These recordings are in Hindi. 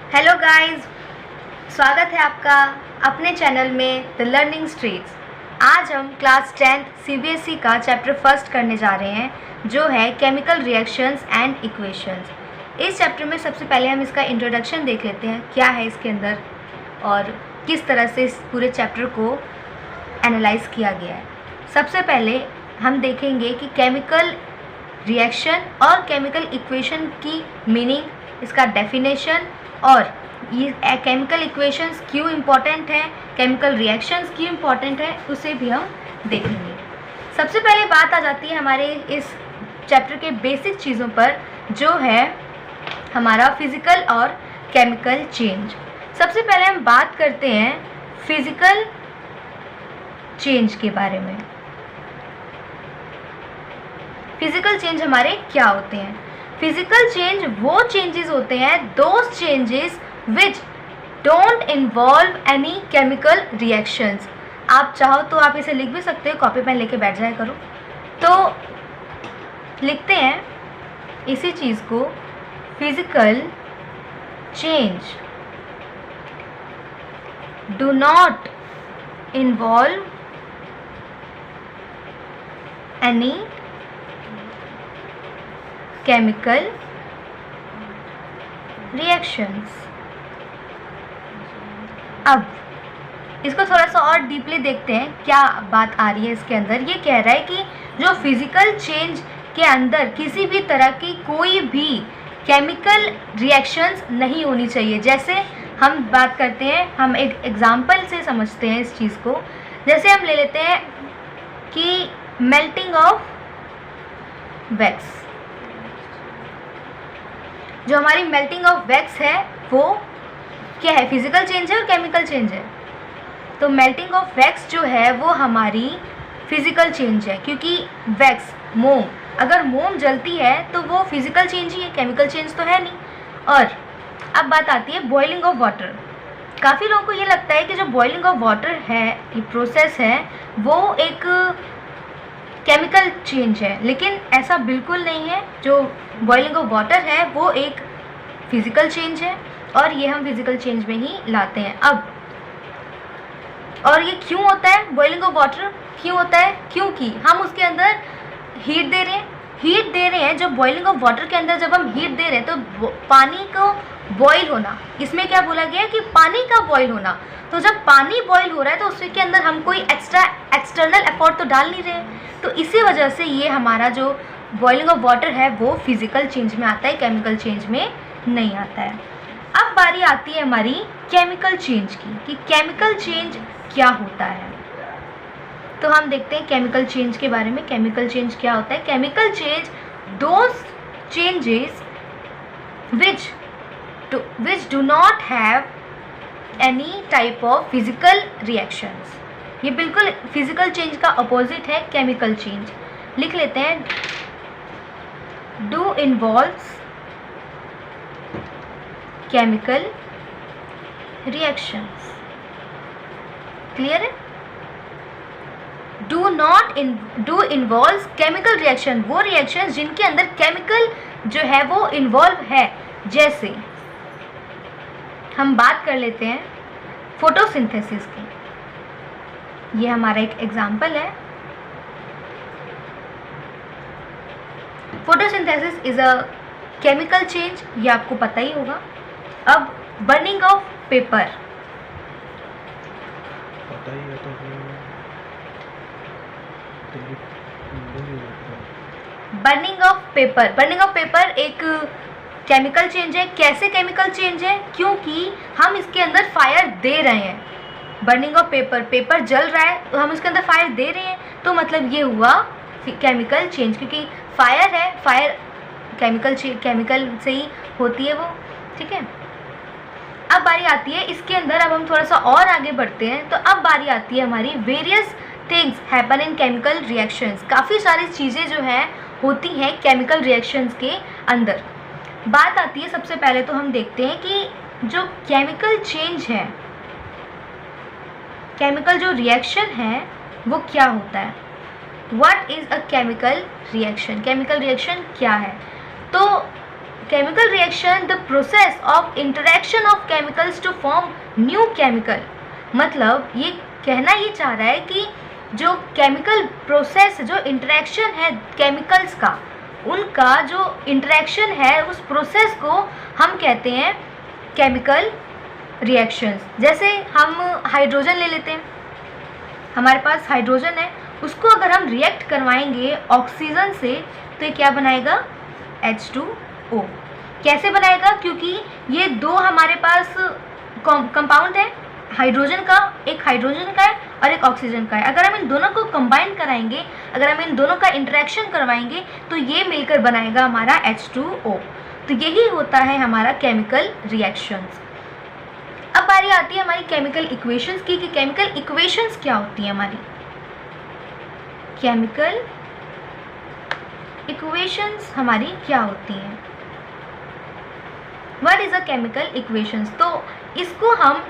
हेलो गाइस, स्वागत है आपका अपने चैनल में द लर्निंग स्ट्रीट्स। आज हम क्लास 10th सीबीएसई का चैप्टर फर्स्ट करने जा रहे हैं जो है केमिकल रिएक्शंस एंड इक्वेशंस। इस चैप्टर में सबसे पहले हम इसका इंट्रोडक्शन देख लेते हैं, क्या है इसके अंदर और किस तरह से इस पूरे चैप्टर को एनालाइज किया गया है। सबसे पहले हम देखेंगे कि केमिकल रिएक्शन और केमिकल इक्वेशन की मीनिंग, इसका डेफिनेशन और ये केमिकल इक्वेशंस क्यों इम्पॉर्टेंट है, केमिकल रिएक्शंस क्यों इम्पॉर्टेंट है, उसे भी हम देखेंगे। सबसे पहले बात आ जाती है हमारे इस चैप्टर के बेसिक चीज़ों पर, जो है हमारा फिज़िकल और केमिकल चेंज। सबसे पहले हम बात करते हैं फिज़िकल चेंज के बारे में। फिज़िकल चेंज हमारे क्या होते हैं? फिज़िकल चेंज वो चेंजेस होते हैं, those changes which don't involve any chemical reactions. आप चाहो तो आप इसे लिख भी सकते हो, कॉपी पेन लेके बैठ जाया करो। तो लिखते हैं इसी चीज़ को, physical change do not involve any chemical reactions. अब इसको थोड़ा सा और डीपली देखते हैं, क्या बात आ रही है इसके अंदर। ये कह रहा है कि जो फिज़िकल चेंज के अंदर किसी भी तरह की कोई भी केमिकल रिएक्शंस नहीं होनी चाहिए। जैसे हम बात करते हैं, हम एक एग्जांपल से समझते हैं इस चीज़ को। जैसे हम ले लेते हैं कि मेल्टिंग ऑफ वैक्स। जो हमारी मेल्टिंग ऑफ वैक्स है वो क्या है? फिज़िकल चेंज है और केमिकल चेंज है। तो मेल्टिंग ऑफ वैक्स जो है वो हमारी फिज़िकल चेंज है, क्योंकि वैक्स, मोम, अगर मोम जलती है तो वो फिज़िकल चेंज ही है, केमिकल चेंज तो है नहीं। और अब बात आती है बॉइलिंग ऑफ वाटर। काफ़ी लोगों को ये लगता है कि जो बॉइलिंग ऑफ वाटर है, ये प्रोसेस है, वो एक केमिकल चेंज है, लेकिन ऐसा बिल्कुल नहीं है। जो बॉइलिंग ऑफ वाटर है वो एक फिज़िकल चेंज है और ये हम फिज़िकल चेंज में ही लाते हैं। अब और ये क्यों होता है? बॉइलिंग ऑफ वाटर क्यों होता है? क्योंकि हम उसके अंदर हीट दे रहे हैं। जब बॉइलिंग ऑफ वाटर के अंदर जब हम हीट दे रहे हैं तो पानी को बॉईल होना, इसमें क्या बोला गया है कि पानी का बॉईल होना। तो जब पानी बॉईल हो रहा है तो उसके अंदर हम कोई एक्सटर्नल एफर्ट तो डाल नहीं रहे। तो इसी वजह से ये हमारा जो बॉइलिंग ऑफ वाटर है वो फिज़िकल चेंज में आता है, केमिकल चेंज में नहीं आता है। अब बारी आती है हमारी केमिकल चेंज की, कि केमिकल चेंज क्या होता है। तो हम देखते हैं केमिकल चेंज के बारे में। केमिकल चेंज क्या होता है? Chemical change those changes which do not have any type of physical reactions। ये बिल्कुल फिजिकल चेंज का अपोजिट है केमिकल चेंज। लिख लेते हैं, do involves chemical reactions. Clear है? डू इन्वॉल्व्स केमिकल रिएक्शन, वो रिएक्शन जिनके अंदर केमिकल जो है वो इन्वॉल्व है। जैसे हम बात कर लेते हैं फोटोसिंथेसिस की। ये हमारा एक एग्जाम्पल है। Photosynthesis is a chemical change, ये आपको पता ही होगा। अब burning of paper, burning of paper एक केमिकल चेंज है। कैसे केमिकल चेंज है? क्योंकि हम इसके अंदर फायर दे रहे हैं। बर्निंग ऑफ पेपर जल रहा है तो हम इसके अंदर फायर दे रहे हैं, तो मतलब ये हुआ केमिकल चेंज, क्योंकि फायर है, फायर केमिकल से ही होती है वो। ठीक है, अब बारी आती है इसके अंदर, अब हम थोड़ा सा और आगे बढ़ते हैं। तो अब बारी आती है हमारी various things happen in chemical reactions. काफ़ी सारी चीज़ें जो हैं होती हैं केमिकल रिएक्शंस के अंदर। बात आती है, सबसे पहले तो हम देखते हैं कि जो केमिकल चेंज है, केमिकल जो रिएक्शन है वो क्या होता है। What is a chemical reaction? Chemical reaction क्या है? तो chemical reaction the process of interaction of chemicals to form new chemical. मतलब ये कहना ये चाह रहा है कि जो केमिकल प्रोसेस, जो इंटरेक्शन है केमिकल्स का, उनका जो इंटरेक्शन है उस प्रोसेस को हम कहते हैं केमिकल रिएक्शंस। जैसे हम हाइड्रोजन ले लेते हैं, हमारे पास हाइड्रोजन है, उसको अगर हम रिएक्ट करवाएंगे ऑक्सीजन से तो ये क्या बनाएगा, H2O। कैसे बनाएगा, क्योंकि ये दो हमारे पास कंपाउंड है, हाइड्रोजन का, एक हाइड्रोजन का है और एक ऑक्सीजन का है। अगर हम इन दोनों को कंबाइन कराएंगे, अगर हम इन दोनों का इंटरेक्शन करवाएंगे तो ये मिलकर बनाएगा हमारा H2O। तो यही होता है हमारा केमिकल रिएक्शंस। अब बारी आती है हमारी केमिकल इक्वेशंस की, कि केमिकल इक्वेशंस क्या होती है हमारी। केमिकल इक्वेशंस हमारी क्या होती हैं, what is a chemical equations. तो इसको हम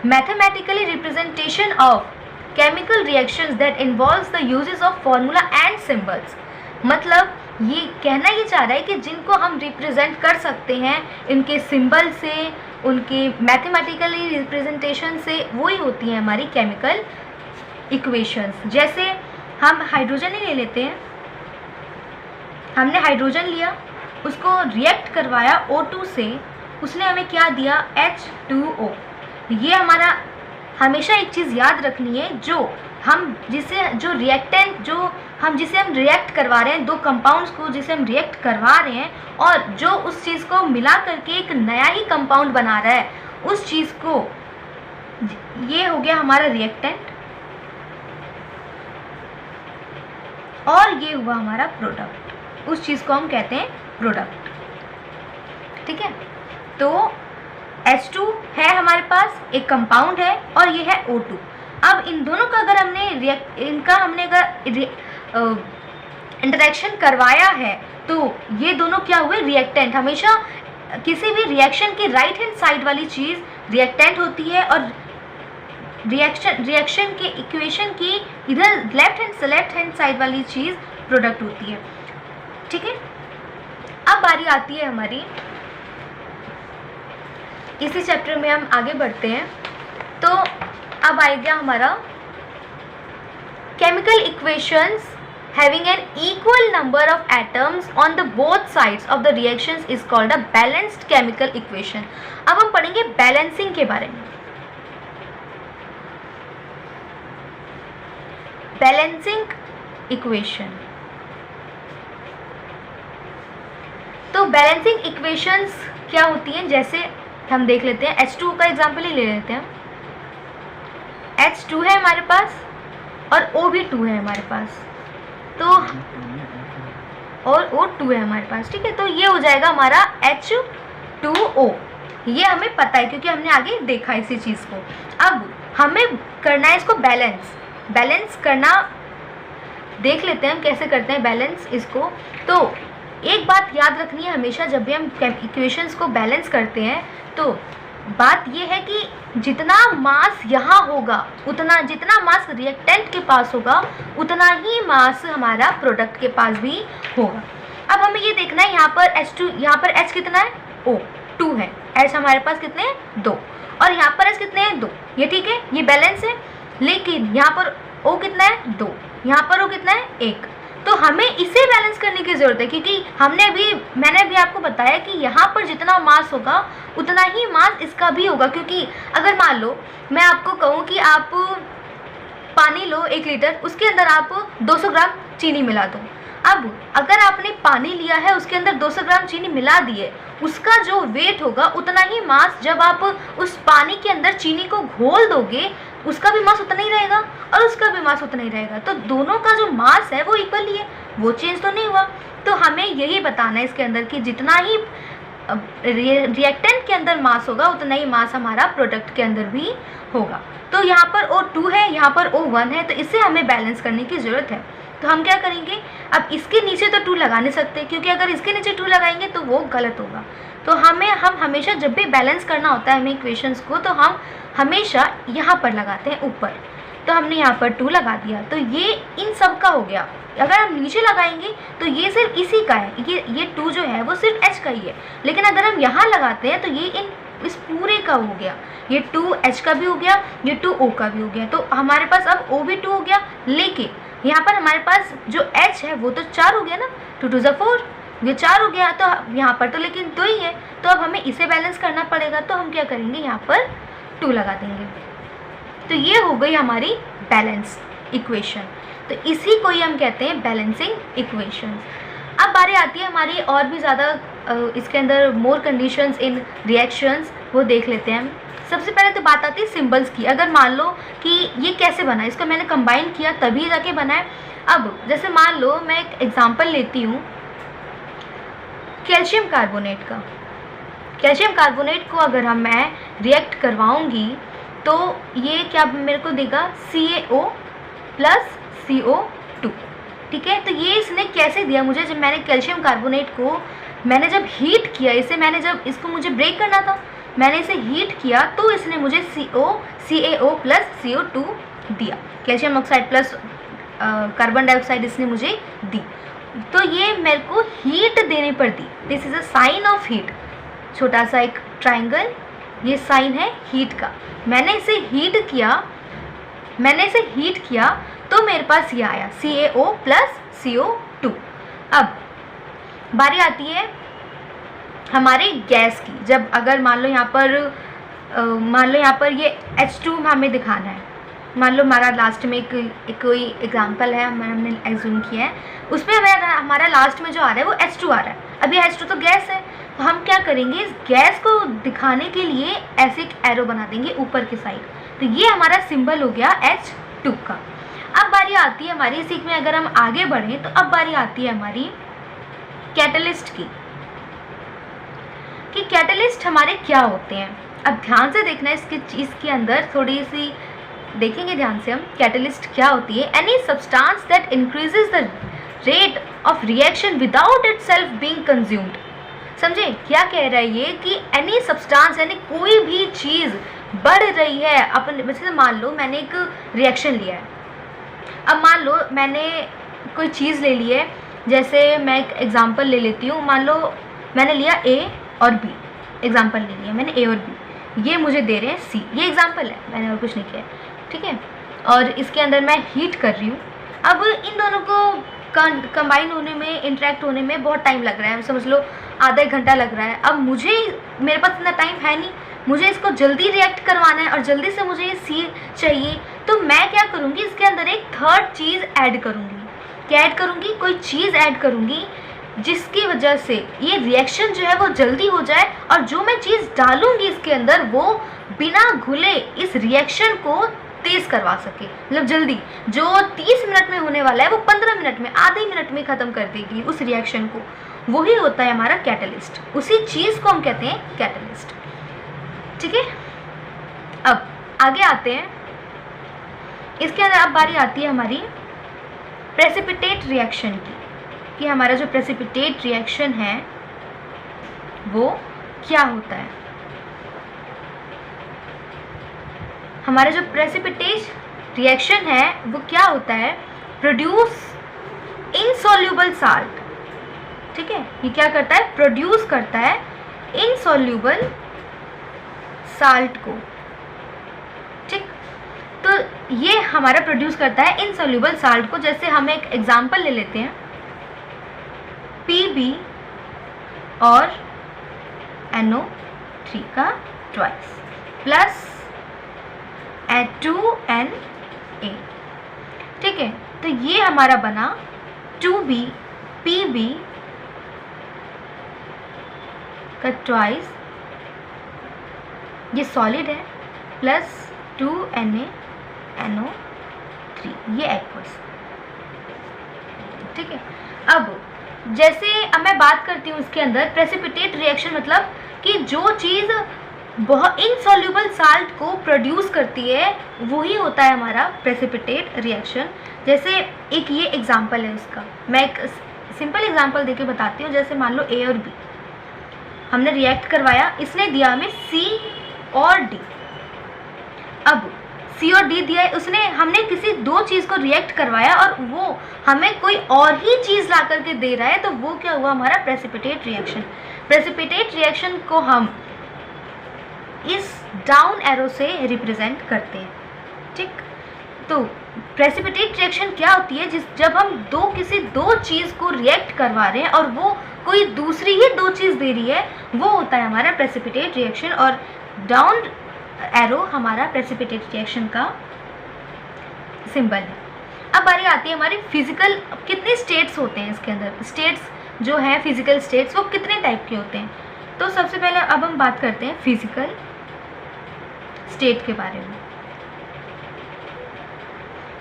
mathematically representation of chemical reactions that involves the uses of formula and symbols. मतलब ये कहना ये चाह रहा है कि जिनको हम रिप्रेजेंट कर सकते हैं इनके सिंबल से, उनके मैथमेटिकली रिप्रेजेंटेशन से, वही होती हैं हमारी केमिकल इक्वेशंस। जैसे हम हाइड्रोजन ही ले लेते हैं, हमने हाइड्रोजन लिया, उसको रिएक्ट करवाया O2 से, उसने हमें क्या दिया, H2O। ये हमारा हमेशा एक चीज़ याद रखनी है, जो हम जिसे जो रिएक्टेंट जो हम जिसे हम रिएक्ट करवा रहे हैं, दो कंपाउंड्स को जिसे हम रिएक्ट करवा रहे हैं और जो उस चीज़ को मिला करके एक नया ही कंपाउंड बना रहा है, उस चीज़ को, ये हो गया हमारा रिएक्टेंट और ये हुआ हमारा प्रोडक्ट, उस चीज़ को हम कहते हैं प्रोडक्ट। ठीक है, तो H2 है हमारे पास, एक कंपाउंड है, और ये है O2। अब इन दोनों का अगर हमने इंटरेक्शन करवाया है तो ये दोनों क्या हुए, रिएक्टेंट। हमेशा किसी भी रिएक्शन की राइट हैंड साइड वाली चीज़ रिएक्टेंट होती है और रिएक्शन के इक्वेशन की इधर लेफ्ट हैंड साइड वाली चीज़ प्रोडक्ट होती है। ठीक है, अब बारी आती है हमारी, इसी चैप्टर में हम आगे बढ़ते हैं। तो अब आएगा हमारा chemical equations having an equal number of atoms on the both sides of the reactions is called a balanced chemical equation। अब हम पढ़ेंगे बैलेंसिंग के बारे में। बैलेंसिंग इक्वेशन, तो बैलेंसिंग इक्वेशंस क्या होती हैं, जैसे हम देख लेते हैं, H2 का एग्जाम्पल ही ले लेते हैं। H2 है हमारे पास और O भी 2 है हमारे पास, तो और O2 है हमारे पास। ठीक है, तो ये हो जाएगा हमारा H2O। ये हमें पता है क्योंकि हमने आगे देखा इसी चीज़ को। अब हमें करना है इसको बैलेंस करना, देख लेते हैं हम कैसे करते हैं बैलेंस इसको। तो एक बात याद रखनी है हमेशा, जब भी हम इक्वेशंस को बैलेंस करते हैं तो बात ये है कि जितना मास यहाँ होगा, उतना जितना मास रिएक्टेंट के पास होगा उतना ही मास हमारा प्रोडक्ट के पास भी होगा। अब हमें ये देखना है, यहाँ पर H2, यहाँ पर H कितना है, O 2 है, H हमारे पास कितने हैं 2, और यहाँ पर H कितने हैं 2, ये ठीक है, ये बैलेंस है। लेकिन यहाँ पर O कितना है 2, यहाँ पर O कितना है 1, तो हमें इसे बैलेंस करने की ज़रूरत है, क्योंकि मैंने भी आपको बताया कि यहाँ पर जितना मास होगा उतना ही मास इसका भी होगा। क्योंकि अगर मान लो मैं आपको कहूँ कि आप पानी लो 1 लीटर, उसके अंदर आप 200 ग्राम चीनी मिला दो। अब अगर आपने पानी लिया है, उसके अंदर 200 ग्राम चीनी मिला दिए, उसका जो वेट होगा उतना ही मास, जब आप उस पानी के अंदर चीनी को घोल दोगे उसका भी मास उतना ही रहेगा और उसका भी मास उतना ही रहेगा। तो दोनों का जो मास है वो इक्वल ही है, वो चेंज तो नहीं हुआ। तो हमें यही बताना है इसके अंदर कि जितना ही रिएक्टेंट के अंदर मास होगा उतना ही मास हमारा प्रोडक्ट के अंदर भी होगा। तो यहाँ पर O2 है, यहाँ पर O1 है, तो इसे हमें बैलेंस करने की ज़रूरत है। तो हम क्या करेंगे, अब इसके नीचे तो 2 लगा नहीं सकते, क्योंकि अगर इसके नीचे 2 लगाएंगे तो वो गलत होगा। तो हम हमेशा जब भी बैलेंस करना होता है हमें इक्वेशंस को, तो हम हमेशा यहाँ पर लगाते हैं ऊपर। तो हमने यहाँ पर 2 लगा दिया, तो ये इन सब का हो गया। अगर हम नीचे लगाएंगे तो ये सिर्फ इसी का है, ये 2 जो है वो सिर्फ H का ही है, लेकिन अगर हम यहाँ लगाते हैं तो ये इस पूरे का हो गया। ये 2 H का भी हो गया, ये 2 O का भी हो गया, तो हमारे पास अब O भी 2 हो गया, लेकिन यहाँ पर हमारे पास जो H है वो तो 4 हो गया ना, 2 2 4, ये 4 हो गया। तो यहाँ पर तो लेकिन 2 ही है, तो अब हमें इसे बैलेंस करना पड़ेगा, तो हम क्या करेंगे, यहाँ पर 2 लगा देंगे। तो ये हो गई हमारी बैलेंस इक्वेशन। तो इसी को ही हम कहते हैं बैलेंसिंग इक्वेशन। अब बारी आती है हमारी और भी ज़्यादा इसके अंदर मोर कंडीशंस इन रिएक्शंस, वो देख लेते हैं हम। सबसे पहले तो बात आती है सिंबल्स की। अगर मान लो कि ये कैसे बना, इसको मैंने कंबाइन किया तभी जाके बना है। अब जैसे मान लो मैं एक एग्जांपल लेती हूँ कैल्शियम कार्बोनेट का। कैल्शियम कार्बोनेट को अगर मैं रिएक्ट करवाऊँगी तो ये क्या मेरे को देगा, CaO + CO2। ठीक है, तो ये इसने कैसे दिया मुझे, जब मैंने कैल्शियम कार्बोनेट को मैंने जब हीट किया, जब इसको मुझे ब्रेक करना था, मैंने इसे हीट किया तो इसने मुझे CaO + CO2 दिया। Calcium oxide plus carbon dioxide इसने मुझे दी, तो ये मेरे को हीट देने पर दी। This is a sign of heat. छोटा सा एक ट्राइंगल, ये साइन है हीट का। मैंने इसे हीट किया तो मेरे पास ये आया CaO + CO2। अब बारी आती है हमारे गैस की। जब अगर मान लो यहाँ पर ये H2 हमें दिखाना है, मान लो हमारा लास्ट में एक कोई एग्जांपल है, हमने एज्यूम किया है, उसमें हमारा लास्ट में जो आ रहा है वो H2 आ रहा है। अब ये H2 तो गैस है, तो हम क्या करेंगे, इस गैस को दिखाने के लिए ऐसे एक एरो बना देंगे ऊपर की साइड। तो ये हमारा सिंबल हो गया H2 का। अब बारी आती है हमारी, इसी में अगर हम आगे बढ़ें तो अब बारी आती है हमारी कैटलिस्ट की, कि कैटलिस्ट हमारे क्या होते हैं। अब ध्यान से देखना, इसकी चीज़ के अंदर थोड़ी सी देखेंगे ध्यान से हम, कैटलिस्ट क्या होती है। Any substance that increases the rate of reaction without itself being consumed. समझे क्या कह रहा है ये, कि एनी सब्सटेंस यानी कोई भी चीज़ बढ़ रही है अपन। जैसे मान लो मैंने एक रिएक्शन लिया है, अब मान लो मैंने कोई चीज़ ले ली है, जैसे मैं एक एग्जांपल ले लेती हूँ। मान लो मैंने लिया A और B, एग्जांपल ले लिया मैंने A और B, ये मुझे दे रहे हैं C। ये एग्जांपल है, मैंने और कुछ नहीं किया, ठीक है। और इसके अंदर मैं हीट कर रही हूँ। अब इन दोनों को कंबाइन होने में, इंटरेक्ट होने में बहुत टाइम लग रहा है, समझ लो आधा 1 घंटा लग रहा है। अब मेरे पास इतना टाइम है नहीं, मुझे इसको जल्दी रिएक्ट करवाना है और जल्दी से मुझे ये C चाहिए। तो मैं क्या करूँगी, इसके अंदर एक थर्ड चीज़ ऐड करूँगी। क्या ऐड करूँगी, कोई चीज़ ऐड करूँगी जिसकी वजह से ये रिएक्शन जो है वो जल्दी हो जाए, और जो मैं चीज़ डालूँगी इसके अंदर वो बिना घुले इस रिएक्शन को तेज़ करवा सके। मतलब जल्दी, जो 30 मिनट में होने वाला है वो 15 मिनट में, आधे मिनट में ख़त्म कर देगी उस रिएक्शन को। वही होता है हमारा कैटलिस्ट, उसी चीज़ को हम कहते हैं कैटलिस्ट। ठीक है, अब आगे आते हैं। इसके अंदर अब बारी आती है हमारी प्रेसिपिटेट रिएक्शन की, कि हमारा जो प्रेसिपिटेट रिएक्शन है वो क्या होता है। हमारा जो प्रेसिपिटेट रिएक्शन है वो क्या होता है, प्रोड्यूस इनसॉल्यूबल साल्ट। ठीक है, ये क्या करता है, प्रोड्यूस करता है इनसॉल्यूबल साल्ट को। ठीक, तो ये हमारा प्रोड्यूस करता है इनसॉल्यूबल साल्ट को। जैसे हम एक एग्जांपल ले लेते हैं, Pb और NO3 का ट्वाइस प्लस H2Na। ठीक है, तो ये हमारा बना 2B Pb का ट्वाइस, ये सॉलिड है, प्लस 2Na NO3, ये एक्वस। ठीक है, अब जैसे अब मैं बात करती हूँ इसके अंदर प्रेसिपिटेट रिएक्शन, मतलब कि जो चीज़ बहुत इनसॉल्यूबल साल्ट को प्रोड्यूस करती है वही होता है हमारा प्रेसिपिटेट रिएक्शन। जैसे एक ये एग्जांपल है इसका, मैं एक सिंपल एग्जांपल देके बताती हूँ। जैसे मान लो A और B हमने रिएक्ट करवाया, इसने दिया हमें C और D। अब CO2 दिया है, उसने हमने किसी दो चीज़ को रिएक्ट करवाया और वो हमें कोई और ही चीज़ ला करके दे रहा है, तो वो क्या हुआ हमारा प्रेसिपिटेट रिएक्शन। प्रेसिपिटेट रिएक्शन को हम इस डाउन एरो से रिप्रेजेंट करते हैं, ठीक। तो प्रेसिपिटेट रिएक्शन क्या होती है, जब हम किसी दो चीज़ को रिएक्ट करवा रहे हैं और वो कोई दूसरी ही दो चीज़ दे रही है, वो होता है हमारा प्रेसिपिटेट रिएक्शन। और डाउन एरो हमारा प्रेसिपिटेट रिएक्शन का सिंबल है। अब बारी आती है हमारी फिजिकल, कितने स्टेट्स होते हैं इसके अंदर, स्टेट्स जो है फिजिकल स्टेट्स वो कितने टाइप के होते हैं। तो सबसे पहले अब हम बात करते हैं फिजिकल स्टेट के बारे में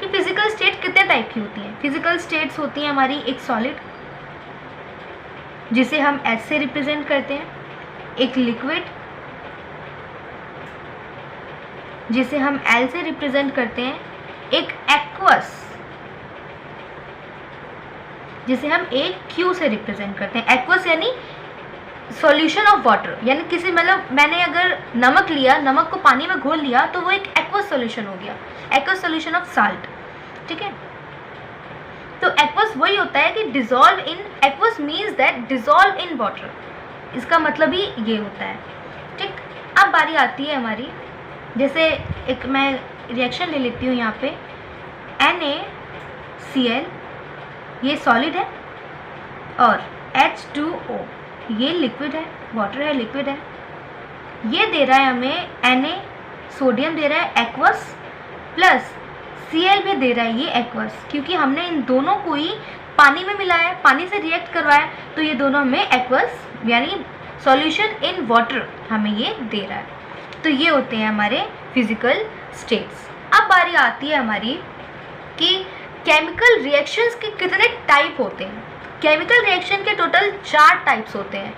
कि फिजिकल स्टेट कितने टाइप की होती है। फिजिकल स्टेट्स होती हैं हमारी एक सॉलिड जिसे हम H से रिप्रेजेंट करते हैं, एक लिक्विड जिसे हम L से रिप्रेजेंट करते हैं, एक एक्वस जिसे हम एक Q से रिप्रेजेंट करते हैं। एक्वस यानी सॉल्यूशन ऑफ वाटर, यानी किसी मतलब मैंने अगर नमक लिया, नमक को पानी में घोल लिया तो वो एक एक्वस सॉल्यूशन हो गया, एक्वस सॉल्यूशन ऑफ साल्ट, ठीक है। तो एक्वस वही होता है कि dissolve in, aqueous means that dissolve in water, इसका मतलब ही ये होता है, ठीक। अब बारी आती है हमारी, जैसे एक मैं रिएक्शन ले लेती हूँ यहाँ पे, NaCl ये सॉलिड है और H2O ये लिक्विड है, वाटर है, लिक्विड है। ये दे रहा है हमें Na, सोडियम दे रहा है एक्वस, प्लस Cl भी दे रहा है ये एक्वस, क्योंकि हमने इन दोनों को ही पानी में मिलाया है, पानी से रिएक्ट करवाया, तो ये दोनों हमें एक्वस यानी सॉल्यूशन इन वाटर हमें ये दे रहा है। तो ये होते हैं हमारे फिजिकल स्टेट्स। अब बारी आती है हमारी कि केमिकल रिएक्शंस के कितने टाइप होते हैं। केमिकल रिएक्शन के टोटल 4 टाइप्स होते हैं।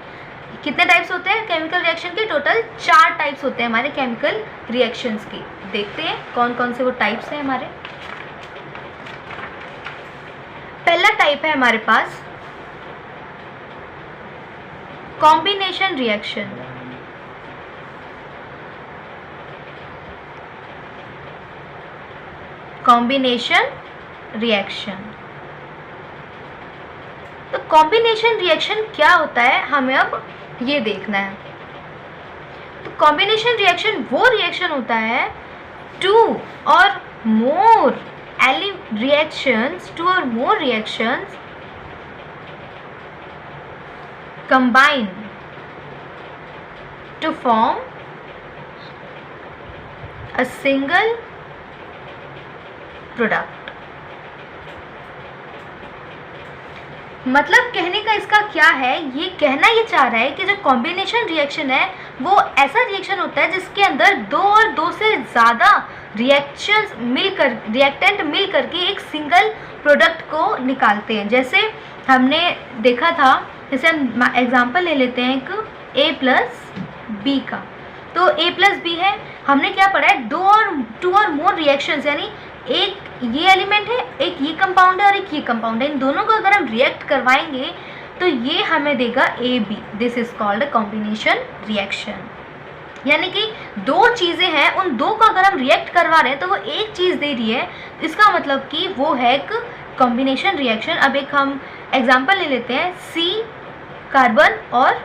कितने टाइप्स होते हैं केमिकल रिएक्शन के? टोटल 4 टाइप्स होते हैं हमारे केमिकल रिएक्शंस की। देखते हैं कौन कौन से वो टाइप्स हैं हमारे। पहला टाइप है हमारे पास कॉम्बिनेशन रिएक्शन। कॉम्बिनेशन रिएक्शन, तो कॉम्बिनेशन रिएक्शन क्या होता है हमें अब ये देखना है। तो कॉम्बिनेशन रिएक्शन वो रिएक्शन होता है टू और मोर reactions combine to form a single product। मतलब कहने का इसका क्या है, ये कहना ये चाह रहा है कि जो कॉम्बिनेशन रिएक्शन है वो ऐसा रिएक्शन होता है जिसके अंदर 2 और 2 से ज़्यादा रिएक्टेंट मिल करके एक सिंगल प्रोडक्ट को निकालते हैं। जैसे हमने देखा था, जैसे हम एग्जांपल ले लेते हैं एक A+B का। तो A+B है, हमने क्या पढ़ा है 2 और मोर रिएक्शंस, यानी एक ये एलिमेंट है, एक ये कंपाउंड है और एक ये कंपाउंड है। इन दोनों को अगर हम रिएक्ट करवाएंगे तो ये हमें देगा AB। This is called a combination reaction. यानी कि 2 चीज़ें हैं, उन 2 को अगर हम रिएक्ट करवा रहे हैं तो वो एक चीज़ दे रही है, इसका मतलब कि वो है एक कॉम्बिनेशन रिएक्शन। अब एक हम एग्जांपल ले लेते हैं C कार्बन और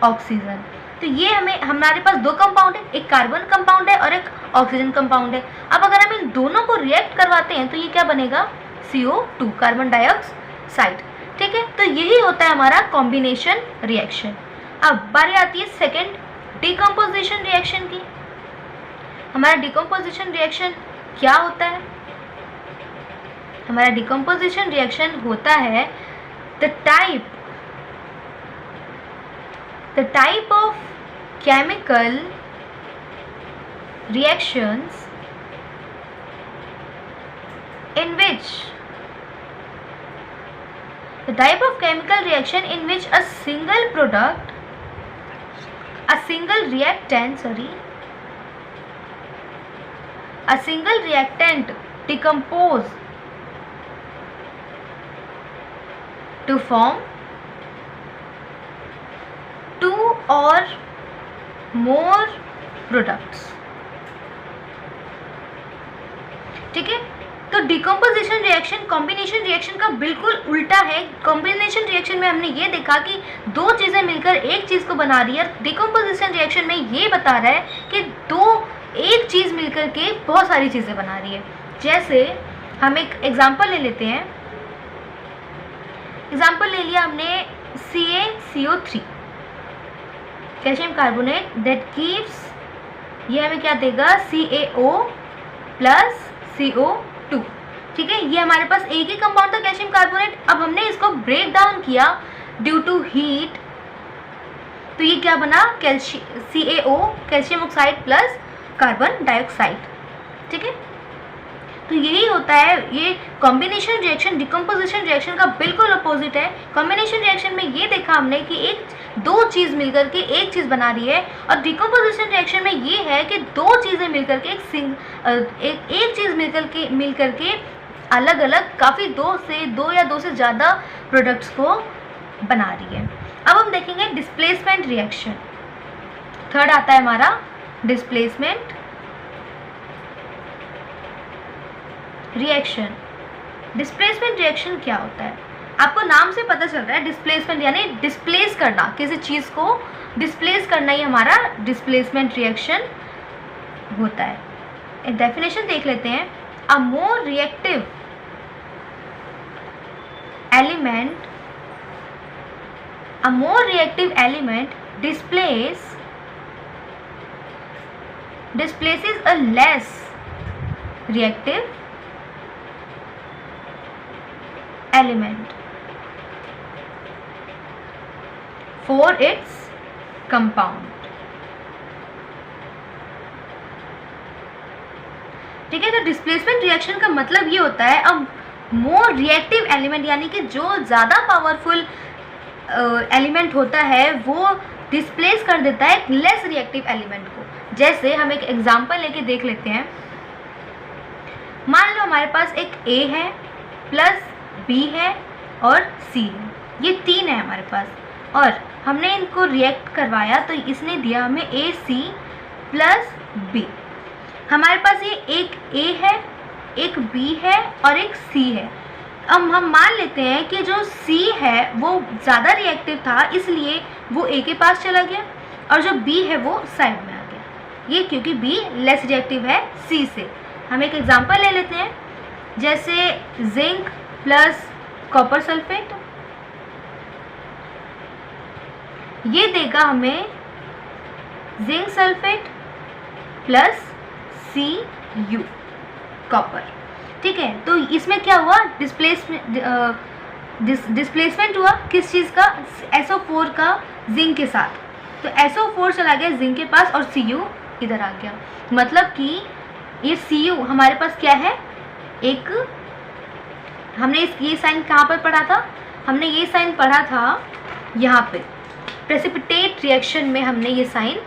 ऑक्सीजन। तो ये हमारे पास 2 कंपाउंड है, एक कार्बन कंपाउंड है और एक ऑक्सीजन कंपाउंड है। अब अगर हम इन दोनों को रिएक्ट करवाते हैं तो ये क्या बनेगा CO2 कार्बन डाइऑक्साइड, ठीक है। तो यही होता है हमारा कॉम्बिनेशन रिएक्शन। अब बारी आती है सेकेंड डिकम्पोजिशन रिएक्शन की। हमारा डिकम्पोजिशन रिएक्शन क्या होता है? हमारा डिकम्पोजिशन रिएक्शन होता है the type of chemical reactions in which a single product, a single reactant decompose to form 2 or more products। ठीक है। तो डिकम्पोजिशन रिएक्शन कॉम्बिनेशन रिएक्शन का बिल्कुल उल्टा है। कॉम्बिनेशन रिएक्शन में हमने ये देखा कि दो चीज़ें मिलकर एक चीज़ को बना रही है। डिकम्पोजिशन रिएक्शन में ये बता रहा है कि एक चीज़ मिलकर के बहुत सारी चीज़ें बना रही है। जैसे हम एक एग्जाम्पल ले लेते हैं। एग्जाम्पल ले लिया हमने CaCO3 calcium carbonate that gives, ये हमें क्या देगा, CaO प्लस CO2। ठीक है, ये हमारे पास एक ही कंपाउंड था कैल्शियम कार्बोनेट। अब हमने इसको ब्रेक डाउन किया ड्यू टू हीट, तो ये क्या बना, CaO calcium oxide plus carbon dioxide. ठीक है, तो यही होता है। ये कॉम्बिनेशन रिएक्शन डिकम्पोजिशन रिएक्शन का बिल्कुल अपोजिट है। कॉम्बिनेशन रिएक्शन में ये देखा हमने कि दो चीज़ मिलकर के एक चीज़ बना रही है, और डिकम्पोजिशन रिएक्शन में ये है कि दो चीज़ें मिलकर के एक चीज़ मिलकर के अलग अलग काफ़ी दो या दो से ज़्यादा प्रोडक्ट्स को बना रही है। अब हम देखेंगे डिस्प्लेसमेंट रिएक्शन। थर्ड आता है हमारा डिस्प्लेसमेंट रिएक्शन। डिस्प्लेसमेंट रिएक्शन क्या होता है, आपको नाम से पता चल रहा है। डिस्प्लेसमेंट यानी डिस्प्लेस करना, किसी चीज़ को डिस्प्लेस करना ही हमारा डिस्प्लेसमेंट रिएक्शन होता है। एक डेफिनेशन देख लेते हैं। A more reactive element displaces a less reactive element for its compound। ठीक है, तो डिस्प्लेसमेंट रिएक्शन का मतलब ये होता है, अब मोर रिएक्टिव एलिमेंट यानी कि जो ज़्यादा पावरफुल एलिमेंट होता है वो डिस्प्लेस कर देता है एक लेस रिएक्टिव एलिमेंट को। जैसे हम एक एग्जांपल लेके देख लेते हैं। मान लो हमारे पास एक A है प्लस B है और C है, ये तीन है हमारे पास, और हमने इनको रिएक्ट करवाया तो इसने दिया हमें AC प्लस B। हमारे पास ये एक A है, एक B है और एक C है। अब हम मान लेते हैं कि जो C है वो ज़्यादा रिएक्टिव था, इसलिए वो A के पास चला गया, और जो B है वो साइड में आ गया। ये क्योंकि B लेस रिएक्टिव है C से। हम एक एग्जांपल ले लेते हैं। जैसे जिंक प्लस कॉपर सल्फेट, ये देगा हमें zinc sulphate plus Cu copper. ठीक है, तो इसमें क्या हुआ, डिस्प्लेसमेंट हुआ किस चीज़ का, SO4 का जिंक के साथ। तो SO4 चला गया जिंक के पास और Cu इधर आ गया। मतलब कि ये Cu हमारे पास क्या है, एक हमने ये साइन कहाँ पर पढ़ा था, हमने ये साइन पढ़ा था यहाँ पे प्रेसिपिटेट रिएक्शन में, हमने ये साइन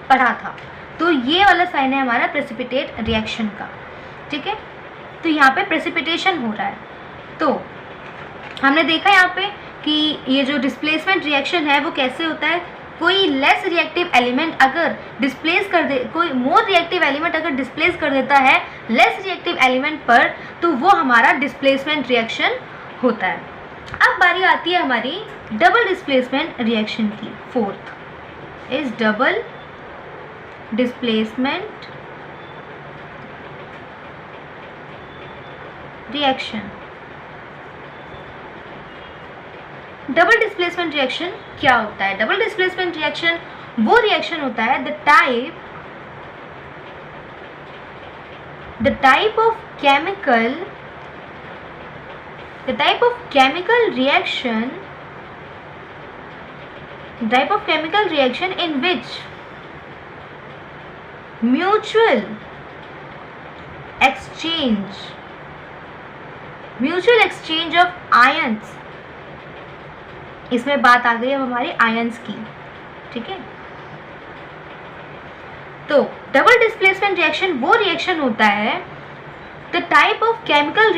पढ़ा था। तो ये वाला साइन है हमारा प्रेसिपिटेट रिएक्शन का। ठीक है, तो यहाँ पे प्रेसिपिटेशन हो रहा है। तो हमने देखा यहाँ पे कि ये जो डिस्प्लेसमेंट रिएक्शन है वो कैसे होता है, कोई लेस रिएक्टिव एलिमेंट अगर डिस्प्लेस कर दे, कोई मोर रिएक्टिव एलिमेंट अगर डिस्प्लेस कर देता है लेस रिएक्टिव एलिमेंट पर, तो वो हमारा डिस्प्लेसमेंट रिएक्शन होता है। अब बारी आती है हमारी डबल डिस्प्लेसमेंट रिएक्शन की। Fourth is double displacement reaction. Double displacement reaction क्या होता है? डबल डिस्प्लेसमेंट रिएक्शन वो रिएक्शन होता है the type of chemical reaction in which mutual exchange of ions, इसमें बात आ गई अब हमारे आयंस की। ठीक है, तो डबल डिस्प्लेसमेंट रिएक्शन वो रिएक्शन होता है the type of chemical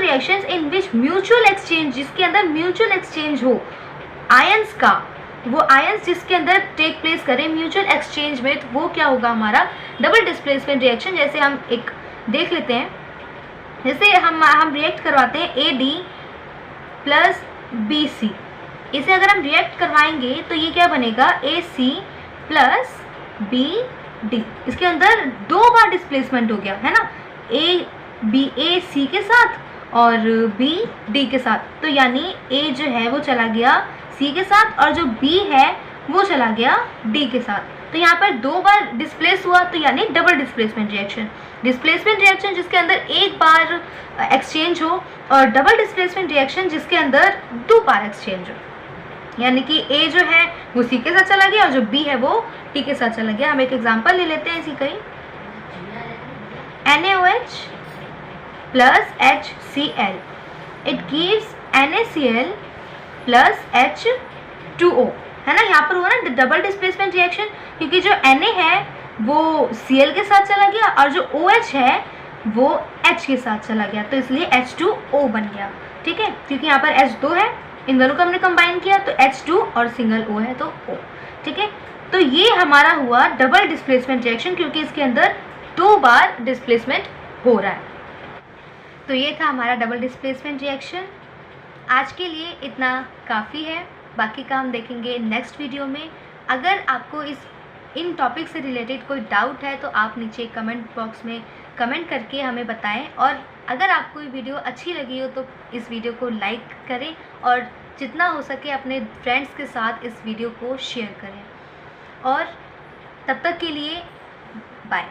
reactions in which mutual exchange, जिसके अंदर म्यूचुअल एक्सचेंज हो आयंस का, वो आयंस जिसके अंदर टेक प्लेस करें म्यूचुअल एक्सचेंज में, तो वो क्या होगा हमारा डबल डिस्प्लेसमेंट रिएक्शन। जैसे हम एक देख लेते हैं। जैसे हम रिएक्ट करवाते हैं AD प्लस BC, इसे अगर हम रिएक्ट करवाएंगे तो ये क्या बनेगा, AC प्लस BD। इसके अंदर 2 बार डिस्प्लेसमेंट हो गया है ना, AC के साथ और BD के साथ। तो यानी A जो है वो चला गया C के साथ और जो B है वो चला गया D के साथ। तो यहाँ पर 2 बार डिस्प्लेस हुआ, तो यानी double displacement reaction. Displacement reaction जिसके अंदर 1 बार एक्सचेंज हो और डबल डिस्प्लेसमेंट रिएक्शन जिसके अंदर 2 बार एक्सचेंज हो, यानी कि A जो है वो C के साथ चला गया और जो B है वो T के साथ चला गया। हम एक एग्जांपल ले लेते हैं इसी का ही। NaOH plus HCl, it gives NaCl plus H2O, है ना। यहाँ पर हुआ ना डबल डिस्प्लेसमेंट रिएक्शन, क्योंकि जो Na है वो Cl के साथ चला गया और जो OH है वो H के साथ चला गया, तो इसलिए H2O बन गया। ठीक है, क्योंकि यहाँ पर H2 है, इन दोनों को हमने कंबाइन किया तो H2 और सिंगल O है तो O। ठीक है, तो ये हमारा हुआ डबल डिस्प्लेसमेंट रिएक्शन, क्योंकि इसके अंदर 2 बार डिस्प्लेसमेंट हो रहा है। तो ये था हमारा डबल डिस्प्लेसमेंट रिएक्शन। आज के लिए इतना काफ़ी है, बाकी का हम देखेंगे नेक्स्ट वीडियो में। अगर आपको इन टॉपिक से रिलेटेड कोई डाउट है तो आप नीचे कमेंट बॉक्स में कमेंट करके हमें बताएं, और अगर आपको ये वीडियो अच्छी लगी हो तो इस वीडियो को लाइक करें और जितना हो सके अपने फ्रेंड्स के साथ इस वीडियो को शेयर करें। और तब तक के लिए बाय।